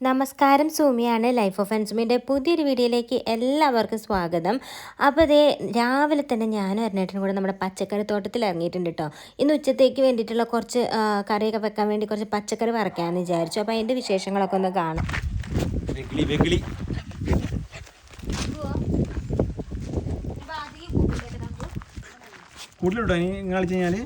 നമസ്കാരം, സൂമിയാണ്. Life of അൻസുമിൻ്റെ പുതിയൊരു വീഡിയോയിലേക്ക് എല്ലാവർക്കും സ്വാഗതം. അപ്പോൾ അതേ രാവിലെ തന്നെ ഞാനും അരുണേട്ടനും കൂടെ നമ്മുടെ പച്ചക്കറി തോട്ടത്തിൽ ഇറങ്ങിയിട്ടുണ്ട് കേട്ടോ. ഇന്ന് ഉച്ചത്തേക്ക് വേണ്ടിയിട്ടുള്ള കുറച്ച് കറിയൊക്കെ വെക്കാൻ വേണ്ടി കുറച്ച് പച്ചക്കറി പറിക്കാമെന്ന് വിചാരിച്ചു. അപ്പോൾ അതിൻ്റെ വിശേഷങ്ങളൊക്കെ ഒന്ന് കാണാം. കൂടുതലുണ്ടോ ഇനി നിങ്ങൾ കളിച്ച് കഴിഞ്ഞാൽ?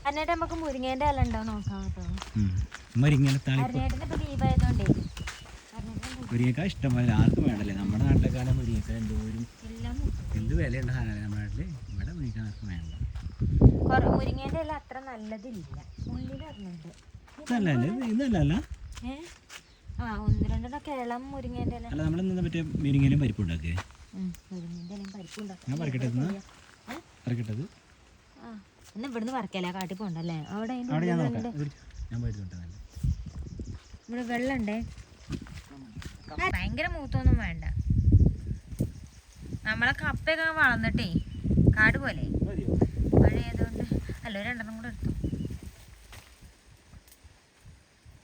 അന്നേരം നമുക്ക് മുരിങ്ങേൻ്റെ ഇല ഉണ്ടോ നോക്കാം കേട്ടോ. മുരിങ്ങക്ക ഇഷ്ടംപോലെ ആർക്കും വേണ്ടല്ലേ. നമ്മുടെ നാട്ടിലേക്കാണ് മുരിങ്ങക്ക എന്തോരും എന്ത് വിലയുണ്ട് സാധനം. നമ്മുടെ നാട്ടിൽ ഇവിടെ മുരിങ്ങക്ക ആർക്കും വേണ്ട. മുരിങ്ങേൻ്റെ ഇല അത്ര നല്ലതില്ല, ഉള്ളിലിറങ്ങുന്നുണ്ട്. ഇതല്ല ഒന്ന് രണ്ടെണ്ണൊക്കെ ഇളം മുരിങ്ങേൻ്റെ ഇല. അല്ല, നമ്മൾ മറ്റേ മുരിങ്ങയിലും പരിപ്പ് ഉണ്ടാക്കിയേ. മുരിങ്ങേൻ്റെ ഇലയും പരിപ്പ് ഉണ്ടാക്കാം. ഞാൻ പറിക്കട്ടത് ഇന്ന് ഇവിടുന്ന് പറക്കല കാട്ടി പോണ്ടല്ലേ. അവിടെ ഇവിടെ വെള്ളമുണ്ടേ. ഭയങ്കര മൂത്തൊന്നും വേണ്ട. നമ്മളെ കപ്പയൊക്കെ വളർന്നിട്ടേ കാട് പോലെ മഴയായതുകൊണ്ട്. അല്ല, രണ്ടെണ്ണം കൂടെ എടുത്തു.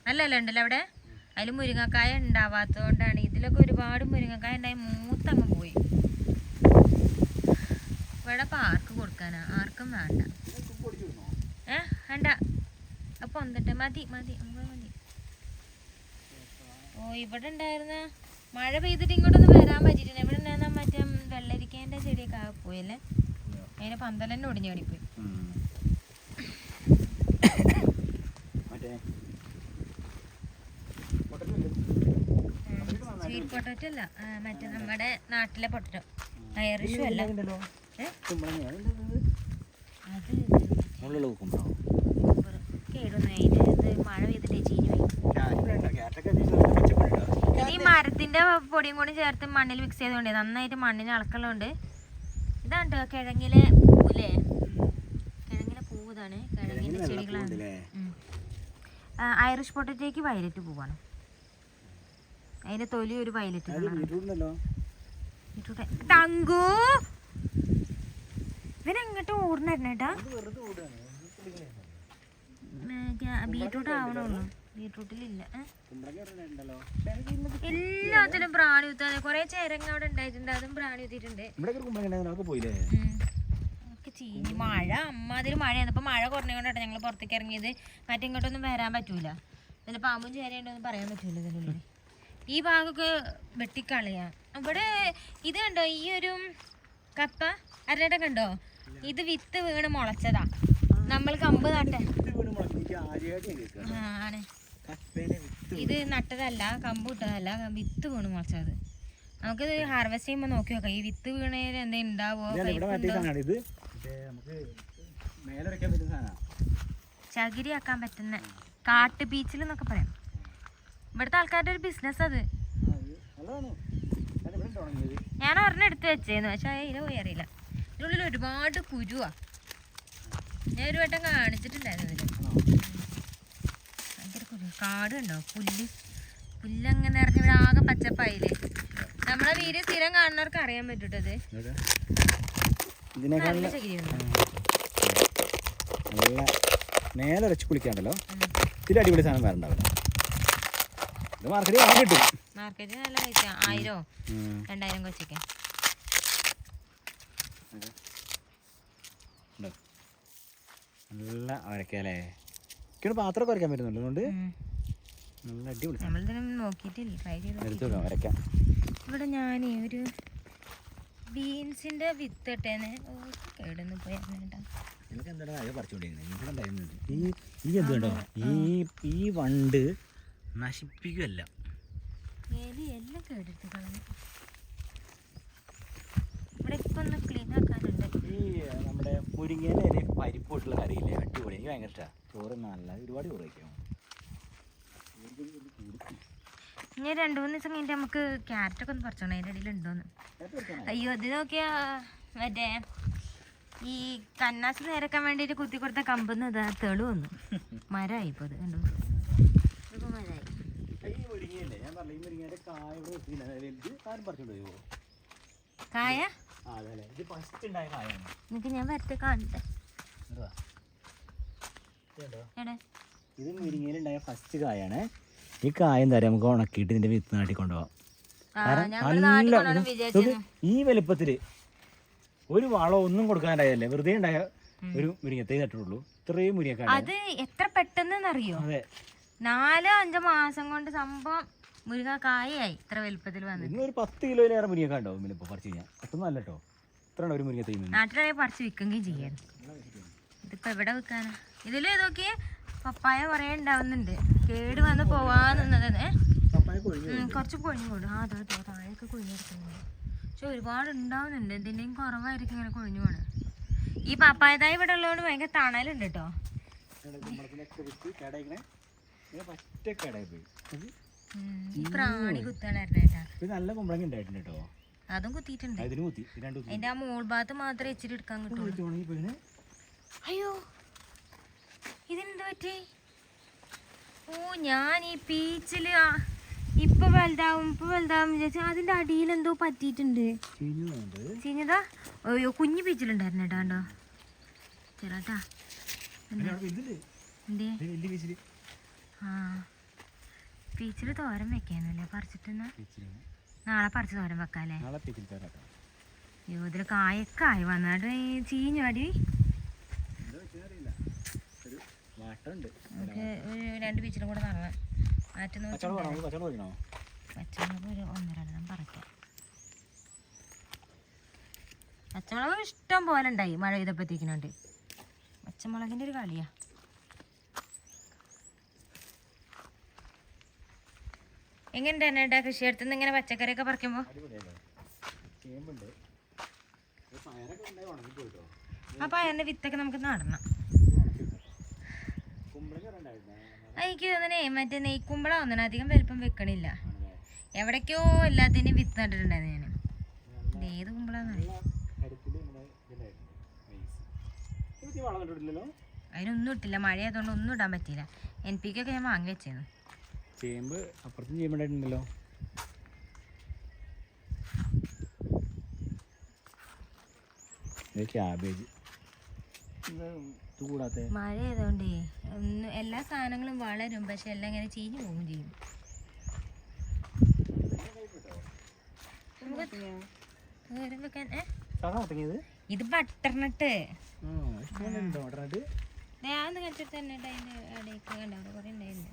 നല്ല ഇല ഉണ്ടല്ലോ അവിടെ. അതിൽ മുരിങ്ങക്കായ ഉണ്ടാവാത്തത് കൊണ്ടാണ്. ഇതിലൊക്കെ ഒരുപാട് മുരിങ്ങക്കായ ഉണ്ടായി മൂത്തങ്ങ് പോയി. ഇവിടെ ഇപ്പം ആർക്ക് കൊടുക്കാനാ? ആർക്കും വേണ്ട. വേണ്ട. അപ്പൊ വന്നിട്ട് മതി മതി മതി. ഓ, ഇവിടെ ഉണ്ടായിരുന്ന മഴ പെയ്തിട്ട് ഇങ്ങോട്ടൊന്നും വരാൻ പറ്റിയിട്ടില്ല. ഇവിടെ ഉണ്ടായിരുന്ന മറ്റേ വെള്ളരിക്കേൻ്റെ ചെടിയൊക്കെ പോയല്ലേ. അതിന് പന്തലന്നെ ഒടിഞ്ഞോടിപ്പോയി. സ്വീറ്റ് പൊട്ടറ്റോ അല്ല, മറ്റേ നമ്മുടെ നാട്ടിലെ പൊട്ടറ്റോ. ഐറിഷും അല്ല. അത് മഴ പെയ്തിട്ടേ ചീഞ്ഞു പോയി. ഈ മരത്തിന്റെ പൊടിയും കൂടി ചേർത്ത് മണ്ണിൽ മിക്സ് ചെയ്തുകൊണ്ട് നന്നായിട്ട് മണ്ണിന് ഇളക്കുള്ളതുകൊണ്ട്. ഇതാണ് കിഴങ്ങിലെ പൂവില്ലേ, കിഴങ്ങിലെ പൂവ്. ഇതാണ് കിഴങ്ങിന്റെ ചെടികളാണ്. ഐറിഷ് പൊട്ടറ്റോയ്ക്ക് വയലറ്റ് പൂവാണ്. അതിന്റെ തൊലി ഒരു വയലറ്റ് തങ്കു. ഇവരെങ്ങോട്ട് ഓടുന്നേട്ടാ. ബീട്രൂട്ട് ആവണുള്ളൂ. ബീട്രൂട്ടിലില്ല. എല്ലാത്തിനും പ്രാണി കുത്താതെ കുറെ ചേരങ്ങ അവിടെ ഉണ്ടായിട്ടുണ്ട്. അതും പ്രാണി കുത്തിയിട്ടുണ്ട്. ചീഞ്ഞ് മഴ അമ്മാതിരി മഴയാണ്. ഇപ്പൊ മഴ കുറഞ്ഞുകൊണ്ടാണ് ഞങ്ങൾ പുറത്തേക്ക് ഇറങ്ങിയത്. മറ്റിങ്ങോട്ടൊന്നും വരാൻ പറ്റൂല. ഇതിൽ പാമ്പും ചേരയുണ്ടോന്നും പറയാൻ പറ്റൂല. ഇതിനുള്ളിൽ ഈ ഭാഗമൊക്കെ വെട്ടിക്കളയാ. ഇവിടെ ഇത് കണ്ടോ, ഈ ഒരു കപ്പ അരയുടെ കണ്ടോ, ഇത് വിത്ത് വീണ് മുളച്ചതാ. നമ്മൾ കമ്പ് നട്ട ആണ്. ഇത് നട്ടതല്ല, കമ്പ് ഇട്ടതല്ല, വിത്ത് വീണ് മുളച്ചത്. നമുക്കിത് ഹാർവെസ്റ്റ് ചെയ്യുമ്പോ നോക്കി നോക്കാം. ഈ വിത്ത് വീണേൽ എന്തെങ്കിലും ഉണ്ടാവോ? ചകിരി ആക്കാൻ പറ്റുന്ന കാട്ട് ബീച്ചിൽ എന്നൊക്കെ പറയാം. ഇവിടുത്തെ ആൾക്കാരുടെ ഒരു ബിസിനസ് അത്. ഞാൻ ഒരെണ്ണം എടുത്ത് വെച്ചേന്ന്, പക്ഷെ അതിന് പോയി അറിയില്ല. ഇതിനുള്ളിൽ ഒരുപാട് കുരുവാ. ഞാൻ ഒരു വട്ടം കാണിച്ചിട്ടുണ്ടായിരുന്നു ഇതില്. ഭയങ്കര കുരു. കാട് കണ്ടോ, പുല്ലങ്ങനെ നിറഞ്ഞ ഇവിടെ ആകെ പച്ചപ്പായില്ലേ. നമ്മളെ വീഡിയോ സ്ഥിരം കാണുന്നവർക്ക് അറിയാൻ പറ്റൂട്ടത്. നേരെ വെച്ച് കുളിക്കാണ്ടല്ലോ. ഇതിൽ അടിപൊളി സാധനം വേറെ ഉണ്ടാവില്ല. മാർക്കറ്റിൽ നല്ല പൈസ. 1000 2000 കൊച്ചൊക്കെ. നല്ല വരക്കല്ലേ. പാത്രം വരയ്ക്കാൻ പറ്റുന്നുണ്ട്. അതുകൊണ്ട് നല്ല അടിപൊളി. നമ്മളിതിനും നോക്കിയിട്ടില്ല, ട്രൈ ചെയ്ത് വരയ്ക്കാം. ഇവിടെ ഞാൻ ഒരു ബീൻസിന്റെ വിത്ത് ഇട്ടേന്ന് കേടുന്ന് പോയി. ഈ വണ്ട് നശിപ്പിക്കുമല്ല, എല്ലാം കേടെടുത്ത് കളഞ്ഞു. ഇവിടെ ഇപ്പൊ ഒന്ന് ക്ലീൻ ആക്കാനുണ്ട്. ഈ നമ്മുടെ മുരിങ്ങേൻ്റെ ഇല പരിപ്പോട്ടുള്ള കറിയില്ലേ, അടിപൊളി. എനിക്ക് ഭയങ്കര ഇഷ്ടമാണ്. ചോറ് നല്ല ഒരുപാട് ചോറ് വയ്ക്കാം. ഇനി 2-3 ദിവസം കഴിഞ്ഞിട്ട് നമുക്ക് ക്യാരറ്റൊക്കെ ഒന്ന് പറിച്ചോണം. അതിൻ്റെ ഇടയിൽ ഉണ്ടോന്ന്. അയ്യോ, ഇത് നോക്കിയാ മറ്റേ ഈ കന്നാസ് നേരക്കാൻ വേണ്ടിയിട്ട് കുത്തി കൊടുത്ത കമ്പെന്ന് ഇതാ തെളു വന്നു. മരമായി ഇപ്പോൾ ഇത് കണ്ടു. ഇതിപ്പോൾ മരമായി. കായ ഇത് ഫസ്റ്റ് ഉണ്ടായ കായാണ്. നിനക്ക് ഞാൻ വരട്ടെ കാണട്ടെ. എടെ ഇത് മുരിങ്ങയിലുണ്ടായ ഫസ്റ്റ് കായാണ്. ഈ കായ എന്താ പറയാ, നമുക്ക് ഉണക്കിയിട്ട് ഇതിന്റെ വിത്ത് നാട്ടിൽ കൊണ്ടുപോകാം. ഈ വലുപ്പത്തില് ഒരു വളോ ഒന്നും കൊടുക്കാണ്ടായല്ലേ, വെറുതെ ഉണ്ടായ ഒരു മുരിങ്ങത്തൈ നട്ടുള്ളൂ. ഇത്രയും മുരിങ്ങ. അത് എത്ര പെട്ടെന്നറിയോ, 4-5 മാസം കൊണ്ട് സംഭവം മുരിങ്ങ കായായി ഇത്ര വലുപ്പത്തിൽ വന്നു. ഒരു 10 കിലോയിലേറെ മുരിങ്ങ ഉണ്ടാവും ഇപ്പൊ പറിച്ചു കഴിഞ്ഞാൽ. അതൊന്നും അല്ല കേട്ടോ, ഇത്ര ഒരു മുരിങ്ങത്തൈ നാട്ടിലാണെങ്കിൽ പറിച്ച് വിൽക്കുകയും ചെയ്യാൻ. ഇതിപ്പോ എവിടെ വിൽക്കാനാ? ഇതില് നോക്കി പപ്പായ കൊറേ ഉണ്ടാവുന്നുണ്ട്, കേട് വന്ന് പോവാന്നുള്ളത്. കുറച്ച് കൊഴിഞ്ഞു പോടും. അതാ താഴെയൊക്കെ കൊഴിഞ്ഞു കിടക്കുന്നുണ്ട്. പക്ഷെ ഒരുപാട് ഉണ്ടാവുന്നുണ്ട്. ഇതിന്റെയും കുറവായിരിക്കും ഇങ്ങനെ കൊഴിഞ്ഞു പോണ്. ഈ പപ്പായതായി ഇവിടെ ഉള്ളതുകൊണ്ട് ഭയങ്കര തണലുണ്ട് കേട്ടോ. ഈ പ്രാണി കുത്തണേട്ടാ. നല്ല കുമ്പളങ്ങ ഉണ്ടായിട്ടുണ്ട് കേട്ടോ. അതും കുത്തിയിട്ടുണ്ട്. അതിന്റെ ആ മോൾ ഭാഗത്ത് മാത്രമേ ഇച്ചിരി എടുക്കാൻ കിട്ടുള്ളൂ. അയ്യോ ഇതിനെന്ത് പറ്റി? ഓ ഞാൻ ഈ പീച്ചില് ഇപ്പൊ വലുതാവും വിചാരിച്ചു. അതിന്റെ അടിയിൽ എന്തോ പറ്റിയിട്ടുണ്ട്. ചീഞ്ഞതാ? അയ്യോ കുഞ്ഞു പീച്ചിലുണ്ടായിരുന്നു കേട്ടോ. കണ്ടോ ചേട്ടാ? എന്തേ? ആ പീച്ചില് തോരൻ വെക്കാന്നല്ലേ പറിച്ചിട്ടെന്നാ? നാളെ പറിച്ച് തോരൻ വെക്കാല്ലേ? അയ്യോ ഇതില് കായൊക്കെ ആയി വന്നാട്ട് ചീഞ്ഞു അടി. നമുക്ക് 2 പീച്ചിലും കൂടെ നടണം. പച്ചമുളക് ഒരു 1-2 പറിക്കാം. പച്ചമുളക് ഇഷ്ടം പോലെ ഉണ്ടായി മഴ പെയ്തപ്പോഴത്തേക്കിനുണ്ട്. പച്ചമുളകിന്റെ ഒരു കളിയാ. എങ്ങനെയുണ്ട് എന്നേട്ടാ കൃഷി അടുത്തുനിന്ന് ഇങ്ങനെ പച്ചക്കറിയൊക്കെ പറിക്കുമ്പോ? ആ പയറിന്റെ വിത്തൊക്കെ നമുക്ക് നടണം. എനിക്ക് തോന്നണേ മറ്റേ നെയ്ക്കുമ്പള ഒന്നിനും അധികം വലുപ്പം വെക്കണില്ല. എവിടേക്കോ എല്ലാത്തിനും വിത്ത് നട്ടിട്ടുണ്ടായിരുന്നു ഞാൻ. ഇത് ഏത് കുമ്പളാന്നറിയാം. അതിനൊന്നും ഇട്ടില്ല, മഴയായതുകൊണ്ട് ഒന്നും ഇടാൻ പറ്റിയില്ല. NPK ഒക്കെ ഞാൻ വാങ്ങി വെച്ചേന്നു. ചേമ്പ് അപ്പുറത്തും ചെയ്യുമ്പോണ്ടല്ലോ. ക്യാബേജ് മഴ ആയതുകൊണ്ടേ എല്ലാ സാധനങ്ങളും വളരും, പക്ഷെ എല്ലാം ഇങ്ങനെ ചീഞ്ഞു പോവുകയും ചെയ്യും. ഇത് ബട്ടർനട്ട്. ഞാൻ കഴിച്ചിട്ട് തന്നെ അതിന്റെ ഇടയ്ക്ക് കണ്ടോ കുറെ ഉണ്ടായിരുന്നു.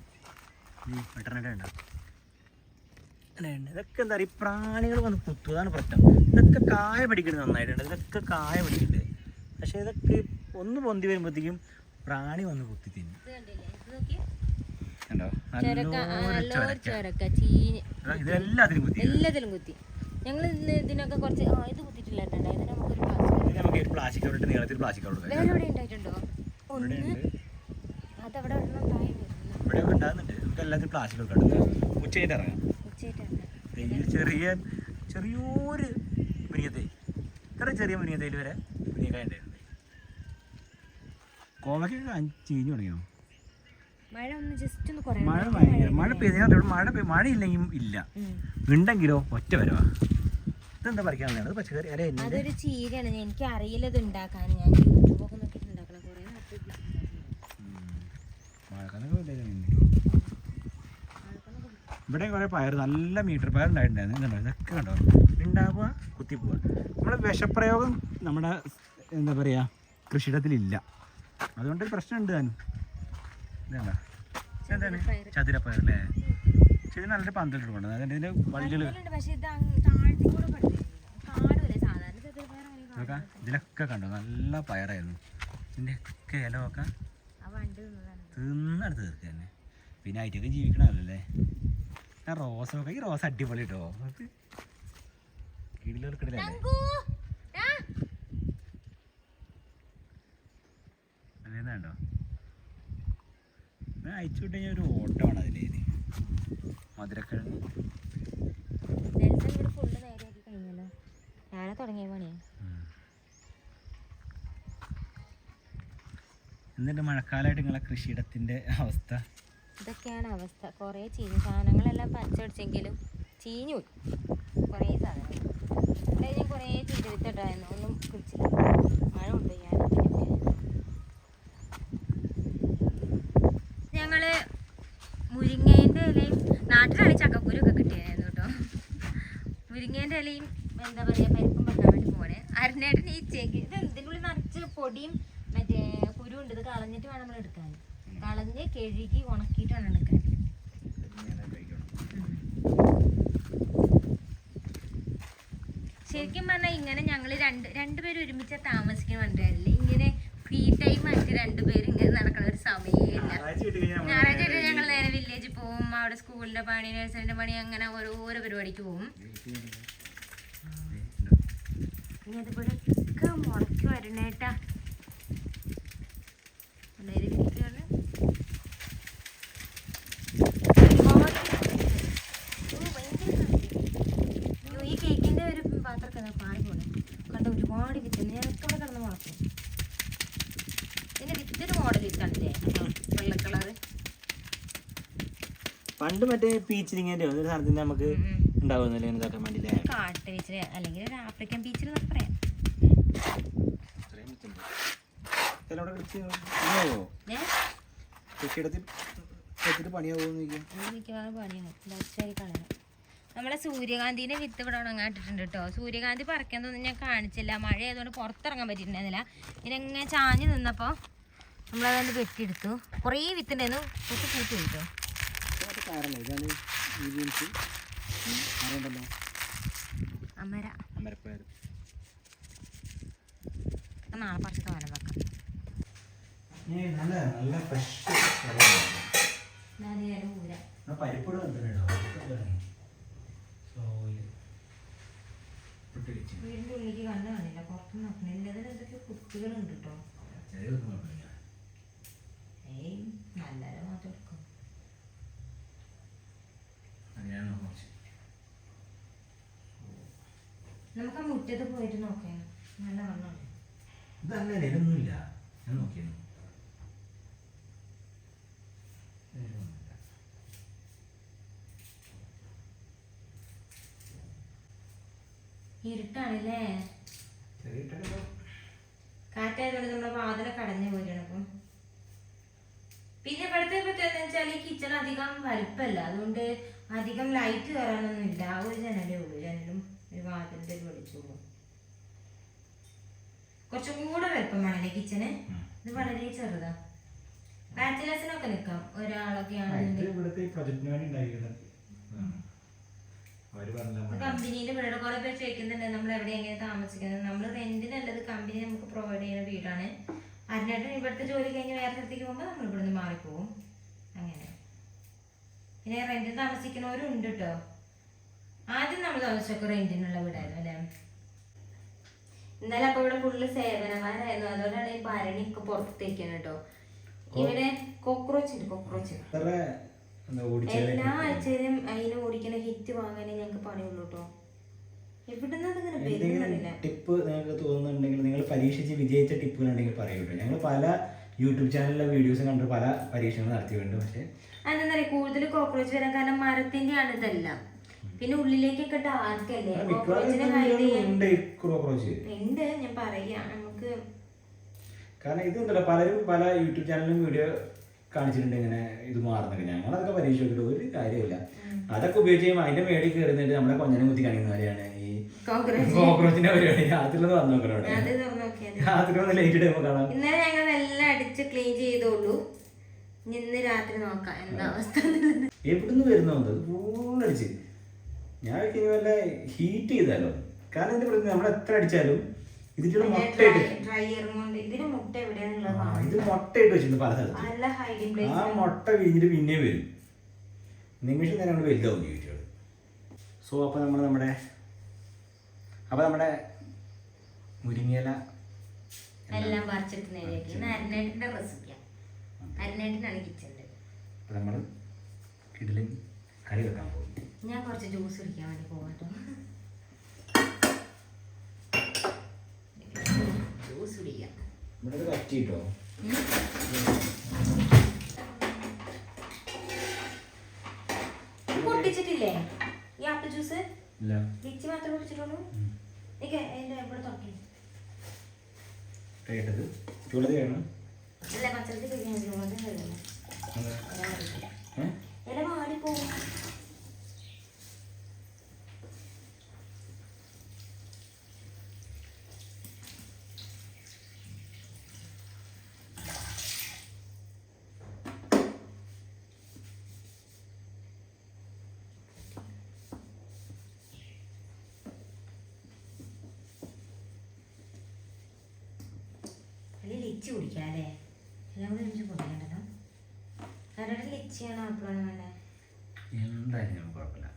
ഇതൊക്കെ എന്താ പറയുക, പ്രാണികൾ വന്ന് കുത്തുകയാണ് പ്രശ്നം. ഇതൊക്കെ കായ പിടിക്കുന്നത് നന്നായിട്ടുണ്ട്. ഇതൊക്കെ കായ പിടിക്കുന്നുണ്ട്, പക്ഷെ ഇതൊക്കെ ഒന്ന് പൊന്തി വരുമ്പോഴത്തേക്കും പ്രാണി വന്ന് കുത്തി തിന്നു. ഇതെല്ലാത്തിലും കുത്തി. ഞങ്ങൾ ഇതിനൊക്കെ കുറച്ച് ഇത് കുത്തിയിട്ടില്ല. നമുക്ക് പ്ലാസ്റ്റിക് കവർ ഇട്ട് നീളത്തിൽ പ്ലാസ്റ്റിക് കവർ ഉണ്ടായിട്ടുണ്ടോ? അതവിടെ ഇവിടെയൊക്കെ ഉണ്ടാകുന്നുണ്ട്. നമുക്ക് എല്ലാത്തിനും പ്ലാസ്റ്റിക് ഒക്കെ ഇടുന്നത്. ഉച്ചയായിട്ട് ഇറങ്ങാം. ചെറിയൊരു മുരിങ്ങത്തൈ, ഇത്ര ചെറിയ മുരിങ്ങത്തൈയിൽ വരെ മുരിങ്ങക്കായ ഉണ്ടായിരുന്നു. കോവയ്ക്കൊക്കെ ചീഞ്ഞു തുടങ്ങിയോ? മഴ പെയ്ത മഴയില്ലെങ്കിൽ ഇല്ല, ഉണ്ടെങ്കിലോ ഒറ്റ വരവാ. ഇതെന്താ പറിക്കാനുള്ളത്? പച്ചക്കറി അതൊരു ചീരയാണ്. എനിക്ക് അറിയില്ല ഇത് ഉണ്ടാക്കാൻ. ഞാൻ യൂട്യൂബൊക്കെ നോക്കിയിട്ട് ഉണ്ടാക്കണം. കുറെ ഇവിടെ കുറെ പയർ, നല്ല മീറ്റർ പയർ ഉണ്ടായിട്ടുണ്ടായിരുന്നു. ഇതൊക്കെ കണ്ടോ ഉണ്ടാവുക, കുത്തിപ്പോവുക. നമ്മുടെ വിഷപ്രയോഗം നമ്മുടെ എന്താ പറയുക കൃഷിയിടത്തിലില്ല. അതുകൊണ്ടൊരു പ്രശ്നമുണ്ട് താനും. ഇതാ എന്താണ് ചതുരപ്പയർ അല്ലേ? ശരി, നല്ലൊരു പന്തലിട്ട് കൊണ്ടു. അതിൻ്റെ ഇതിൻ്റെ വള്ളികൾ ഇതിലൊക്കെ കണ്ടോ നല്ല പയറായിരുന്നു. ഇതിൻ്റെ ഒക്കെ ഇലമൊക്കെ തിന്നെടുത്ത് തീർക്കുക തന്നെ. പിന്നെ ആയിട്ടൊക്കെ ജീവിക്കണമല്ലേ. ആ റോസൊക്കെ, ഈ റോസ് അടിപൊളി കേട്ടോ. കിടിലെടുക്കടില്ലേ? അതേതാണ്ടോ അയച്ചു വിട്ട് കഴിഞ്ഞാൽ ഒരു ഓട്ടമാണ് അതിൻ്റെ. ഇത് മധുരക്കിഴങ്ങ് എന്നിട്ട് മഴക്കാലമായിട്ട് നിങ്ങളെ കൃഷിയിടത്തിൻ്റെ അവസ്ഥ ഇതൊക്കെയാണ് അവസ്ഥ. കുറേ ചീഞ്ഞ സാധനങ്ങളെല്ലാം പച്ചടിച്ചെങ്കിലും ചീഞ്ഞു കുറേ സാധനങ്ങൾ ഇവിടെ ഞാൻ കുറേ ചീര വിത്തിട്ടായിരുന്നു, ഒന്നും പിടിച്ചില്ല. മഴ കൊണ്ട് ഞാൻ ഞങ്ങള് മുരിങ്ങേൻ്റെ ഇലയും നാട്ടിലാണ് ചക്കക്കുരൊക്കെ കിട്ടിയായിരുന്നു കേട്ടോ. മുരിങ്ങേൻ്റെ ഇലയും എന്താ പറയുക പരിപ്പും വെക്കാൻ വേണ്ടി പോണേ. അരനേട്ടൻ ഈ ചെകി ഇത് ഇതിൻ്റെ ഉള്ളിൽ നിറച്ച് പൊടിയും മറ്റേ കുരുണ്ട്. ഇത് കളഞ്ഞിട്ട് വേണം നമ്മൾ എടുക്കാൻ. കളഞ്ഞ് കഴുകി ഉണക്കിയിട്ട് വേണം എടുക്കാൻ. ശരിക്കും പറഞ്ഞാൽ ഇങ്ങനെ ഞങ്ങൾ രണ്ടുപേരും ഒരുമിച്ച് താമസിക്കാൻ വേണ്ടിയല്ലേ ഇങ്ങനെ ഫ്രീ ടൈം ആയിട്ട് രണ്ടുപേരും ഇങ്ങനെ നടക്കുന്ന ഒരു സമയമില്ല. ഞായറാഴ്ച ഞങ്ങൾ നേരെ വില്ലേജിൽ പോവും. അവിടെ സ്കൂളിന്റെ പണി, നഴ്സറിന്റെ പണി, അങ്ങനെ ഓരോരോ പരിപാടിക്ക് പോവും. ഇനി അതുപോലെ ഒക്കെ മുളയ്ക്ക് വരണേട്ടാ. ഈ കേക്കിന്റെ ഒരു പാത്രമൊക്കെ പാടി പോലെ കണ്ട ഒരുപാട് വിത്ത് ഞാനൊക്കെ അവിടെ കിടന്ന് മുളക്കും. ഇതിന്റെ വിത്തൊരു മോഡൽ വിത്തല്ലേ വെള്ള കളറ്. പണ്ട് മറ്റേ പീച്ചിലിങ്ങനെ ഒരു സാധനത്തിന് നമുക്ക് ഉണ്ടാവുന്നില്ലേ ഇതാക്കാൻ വേണ്ടിയില്ലേ? കാട്ട് പീച്ചില് അല്ലെങ്കിൽ ഒരു ആഫ്രിക്കൻ പീച്ചിൽ എന്നൊക്കെ പറയാം. മിക്കവാറും പണിയാണ് കളയണം. നമ്മളെ സൂര്യകാന്തിന്റെ വിത്ത് ഇവിടെ ഉണങ്ങാട്ടിട്ടുണ്ട് കേട്ടോ. സൂര്യകാന്തി പറിക്കാൻ തോന്നുന്നു ഞാൻ കാണിച്ചില്ല, മഴ ആയതുകൊണ്ട് പുറത്തിറങ്ങാൻ പറ്റിയിട്ടുണ്ടായിരുന്നില്ല. പിന്നെ എങ്ങനെ ചാഞ്ഞ് നിന്നപ്പോൾ നമ്മളതണ്ട് വെട്ടിയെടുത്തു. കുറേ വിത്തുണ്ടായിരുന്നു, കുറച്ച് കൂട്ടി കിട്ടോ. അമര നാളെ പറിച്ച് തോരൻ വെക്കാം. വീടിന്റെ ഉള്ളിലേക്ക് കണ്ണ് കാണില്ല, പുറത്ത് നോക്കണില്ല. ഇതിന് എന്തൊക്കെയോ കുട്ടികളുണ്ട് കേട്ടോ. ഏയ് നല്ലത് മാത്രം എടുക്കും. നമുക്ക് ആ മുറ്റത്ത് പോയിട്ട് നോക്കാം. നല്ല വണ്ണമുണ്ട്. ഇതങ്ങനെയൊന്നുമില്ല, ഞാൻ നോക്കിയിരുന്നു. ഇരുട്ടാണല്ലേ, കാറ്റായതുകൊണ്ട് നമ്മുടെ വാതിലൊക്കെ അടഞ്ഞു പോയിട്ടാണ്. അപ്പം പിന്നെ ഇവിടുത്തെ പറ്റുമെന്ന് വെച്ചാൽ ഈ കിച്ചൺ അധികം വലുപ്പമല്ല, അതുകൊണ്ട് അധികം ലൈറ്റ് കയറാനൊന്നും ഇല്ല. ആ ഒരു ജനലേ ഉള്ളൂ. ജനലും ഒരു വാതിലിന്റെ ഒരു വെളിച്ചു പോകും. കുറച്ചും കൂടെ വലുപ്പം വേണല്ലേ കിച്ചന്. ഇത് വളരെ ചെറുതാ. ബാച്ചിലേഴ്സിനൊക്കെ നിൽക്കാം ഒരാളൊക്കെ ആണെന്നുണ്ടെങ്കിൽ. കമ്പനിന്റെ വീട് കുറെ പേര് ചോദിക്കുന്നുണ്ട് നമ്മൾ എവിടെ എങ്ങനെ താമസിക്കുന്നത്. നമ്മൾ റെന്റിനല്ലത്, കമ്പനി നമുക്ക് പ്രൊവൈഡ് ചെയ്യുന്ന വീടാണ്. അതിനായിട്ട് ഇവിടുത്തെ ജോലി കഴിഞ്ഞ് വേറെ സ്ഥലത്തേക്ക് പോകുമ്പോൾ നമ്മൾ ഇവിടുന്ന് മാറിപ്പോവും. അങ്ങനെ പിന്നെ റെന്റിന് താമസിക്കുന്നവരും ഉണ്ട് കേട്ടോ. ആദ്യം നമ്മൾ താമസിച്ചൊക്കെ റെന്റിനുള്ള വീടായിരുന്നു അല്ലേ. എന്തായാലും അപ്പൊ ഇവിടെ ഫുള്ള് സേവനമാരായിരുന്നു. അതുകൊണ്ടാണ് ഈ ഭരണിയൊക്കെ പുറത്തേക്കാണ് കേട്ടോ. ഇവിടെ കോക്രോച്ച് ഉണ്ട്. കോക്രോച്ച് എല്ലാ ആഴ്ചയിലും അതിനെ ഓടിക്കുന്ന ഹിറ്റ് വാങ്ങാനേ ഞങ്ങൾക്ക് പണിയുള്ളൂ കേട്ടോ. ടിപ്പ് നിങ്ങൾക്ക് തോന്നുന്നുണ്ടെങ്കിൽ, നിങ്ങൾ പരീക്ഷിച്ച് വിജയിച്ച ടിപ്പുകളുണ്ടെങ്കിൽ പറയൂട്ടോ. ഞങ്ങൾ പല യൂട്യൂബ് ചാനലിലെ വീഡിയോസ് കണ്ട് പല പരീക്ഷണങ്ങൾ നടത്തിയിട്ടുണ്ട്. പക്ഷെ അതെന്താ പറയാ, കൂടുതൽ കോക്രോച്ച് വരാൻ കാരണം മരത്തിന്റെ ആണ് ഇതെല്ലാം. പിന്നെ ഉള്ളിലേക്കൊക്കെ ഡാർക്കല്ലേ, കോക്രോച്ചിനെ ഉണ്ട്. ഞാൻ പറയാ നമുക്ക് കാരണം ഇത് ഉണ്ടല്ലോ, പലരും പല യൂട്യൂബ് ചാനലിലും വീഡിയോ കാണിച്ചിട്ടുണ്ട് ഇങ്ങനെ ഇത് മാറുന്നൊക്കെ. ഞങ്ങളതൊക്കെ പരീക്ഷ നോക്കിയിട്ട് ഒരു കാര്യമില്ല. അതൊക്കെ ഉപയോഗിച്ച് കഴിയുമ്പോൾ അതിന്റെ മേടിൽ കയറുന്നിട്ട് നമ്മളെ കൊഞ്ഞനെ കുത്തി കാണിക്കുന്ന കാര്യമാണ് ഈ കോക്രോച്ചിന്റെ പരിപാടി. രാത്രിയിലൊന്ന് വന്നു നോക്കണം, രാത്രി ഒന്ന് ലൈറ്റ് ഇടുമ്പോൾ കാണാം. ഇന്നലെ ഞങ്ങൾ എല്ലാം അടിച്ച് ക്ലീൻ ചെയ്തോളൂ. ഇന്ന് രാത്രി നോക്കാം എന്താ അവസ്ഥ. എവിടുന്ന് വരുന്നോണ്ട് ഫുള്ളടിച്ച് ഞാൻ വല്ല ഹീറ്റ് ചെയ്താലോ. കാരണം എന്റെ പ്രശ്നം നമ്മൾ എത്ര അടിച്ചാലും ഇതിന്റെ മുട്ടയിട്ട് ഇത് മുട്ടയിട്ട് വെച്ചിട്ടുണ്ട് പല സ്ഥലത്ത്. ആ മുട്ട വിരിഞ്ഞിട്ട് പിന്നെ വരും. നിമിഷം തന്നെ നമ്മൾ വലുതാവും ചോദിച്ചോളൂ. സോ അപ്പോൾ നമ്മുടെ മുരിങ്ങയില എല്ലാം പറിച്ചെടുത്ത് അരനേട്ടിന്റെ റെസിപ്പിയാണ്. അരനേട്ടിനാണ് കിച്ചണില്. അപ്പോൾ നമ്മൾ കിടലും കറി വെക്കാൻ പോകും. ഞാൻ കുറച്ച് ജ്യൂസ് കുടിക്കാൻ വേണ്ടി പോകട്ടോ. ജ്യൂസ് കുടിക്കാം. ഇവിടെ കറ്റിട്ടോ പൊട്ടിച്ചിട്ടില്ലേ ഈ ആപ്പിൾ ജ്യൂസ്? ജ്യൂസ് ലിച്ചി മാത്രമേ കുടിച്ചിട്ടുള്ളൂ. എനിക്ക് അതിൻ്റെ ഇവിടെ തുറക്കി കേട്ടത് ചൂടത് വേണം. അല്ല പച്ചരത്തിൽ കഴിക്കാൻ ഇല വാടിപ്പോകും. ലിച്ചി കുടിക്കാം അല്ലേ? എല്ലാം കൂടി എനിക്ക് കുടിക്കണ്ടല്ലോ. ആരുടെ ലിച്ചിയാണോ ആപ്പിളാണോ വേണ്ടത്? എന്തായാലും നമുക്ക് കുഴപ്പമില്ല.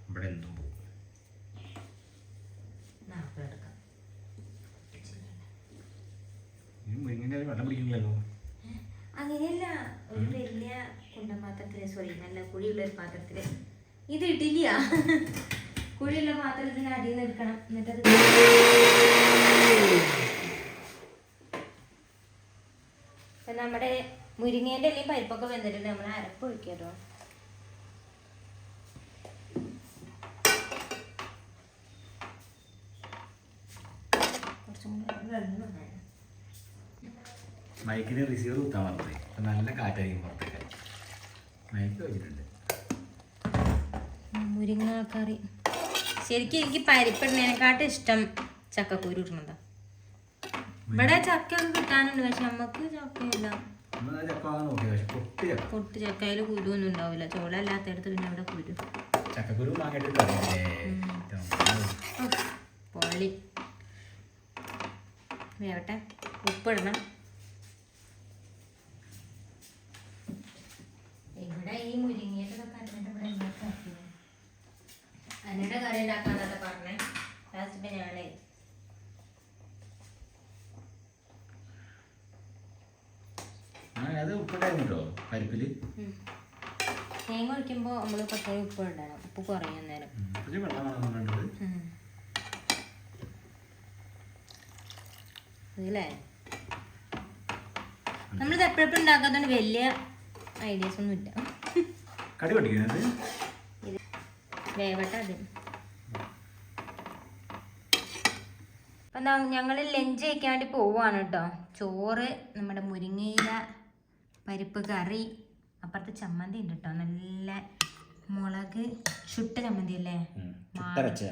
ഇവിടെ എന്തും പോകും. ആപ്പിൾ എടുക്കാം. മുരിങ്ങിൻ്റെ വെള്ളം പിടിക്കില്ലല്ലോ. അങ്ങനെയല്ല, ഒരു വലിയ കുണ്ടൻ പാത്രത്തില്, സോറി നല്ല കുഴിയുള്ള ഒരു പാത്രത്തില്. ഇത് ഇഡ്ഡലിയാ. കുഴിയുള്ള പാത്രത്തിന് അടിയിൽ നിന്ന് എടുക്കണം. എന്നിട്ടത് നമ്മുടെ മുരിങ്ങേൻ്റെ അല്ലെങ്കിൽ പരിപ്പൊക്കെ വെന്തിട്ടുണ്ട്. നമ്മൾ അരപ്പ് ഒഴിക്കാട്ടോ. മൈക്കിന് റിസീവർ കുത്താൻ പറഞ്ഞത്. അപ്പം നല്ല കാറ്റായിരിക്കും പുറത്തേക്ക്. മൈക്ക് വെച്ചിട്ടുണ്ട്. മുരിങ്ങാക്കറി ശരിക്കും എനിക്ക് പരിപ്പിടുന്നതിനെക്കാട്ടും ഇഷ്ടം ചക്കക്കുരു ഇടുന്നതാ. ഇവിടെ ചക്ക ഒക്കെ കിട്ടാനുണ്ട്, പക്ഷെ നമുക്ക് ചക്കയില്ല. പൊട്ട് ചക്കയിൽ കുരു ഒന്നും ഉണ്ടാവില്ല. ചോളല്ലാത്തടത്ത് പിന്നെ അവിടെ കുരു. ചക്കക്കുരു പൊള്ളി വേവട്ടെ. ഉപ്പിടണം. ഇവിടെ ഈ മുരിങ്ങയുടെ കറിയുടെ ഇവിടെ ഉണ്ടാക്കി അതിൻ്റെ കറി ഉണ്ടാക്കാന്നൊക്കെ പറഞ്ഞേ. ലാസ്റ്റ് ഇപ്പം ഞാനേ അത് ഉപ്പിട്ടായിരുന്നോ പരിപ്പില്? തേങ്ങ ഒഴിക്കുമ്പോൾ നമ്മൾ കുറച്ചുകൂടി ഉപ്പ് ഇടണം. ഉപ്പ് കുറയും നേരം. ഇതില്ലേ നമ്മളിത് എപ്പോഴെപ്പോഴും ഉണ്ടാക്കാത്തതുകൊണ്ട് വലിയ ഐഡിയാസ് ഒന്നും ഇല്ല. വേവട്ടെ അത്. അപ്പം എന്താ ഞങ്ങൾ ലഞ്ച് കഴിക്കാൻ വേണ്ടി പോവാണ് കേട്ടോ. ചോറ്, നമ്മുടെ മുരിങ്ങയില പരിപ്പ് കറി, അപ്പുറത്ത് ചമ്മന്തി ഉണ്ട് കേട്ടോ. നല്ല മുളക് ചുട്ട ചമ്മന്തി അല്ലേ? ചുട്ടരച്ച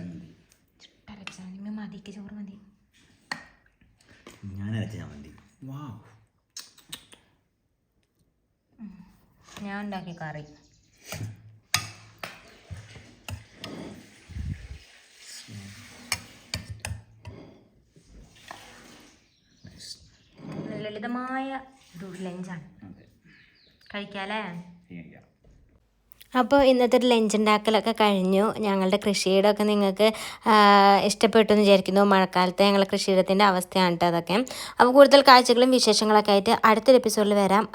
ചമ്മന്തി മതിക്ക് ചോറ് മതി. ഞാൻ ഉണ്ടാക്കിയ കറി. ലളിതമായ ഒരു ലഞ്ചാണ്. കഴിക്കാല്ലേ? അപ്പോൾ ഇന്നത്തെ ഒരു ലഞ്ച് ഉണ്ടാക്കലൊക്കെ കഴിഞ്ഞു. ഞങ്ങളുടെ കൃഷിയിടമൊക്കെ നിങ്ങൾക്ക് ഇഷ്ടപ്പെട്ടു എന്ന് വിചാരിക്കുന്നു. മഴക്കാലത്തെ ഞങ്ങളുടെ കൃഷിയിടത്തിൻ്റെ അവസ്ഥയാണ് കേട്ടോ അതൊക്കെ. അപ്പോൾ കൂടുതൽ കാഴ്ചകളും വിശേഷങ്ങളൊക്കെ ആയിട്ട് അടുത്തൊരു എപ്പിസോഡിൽ വരാം.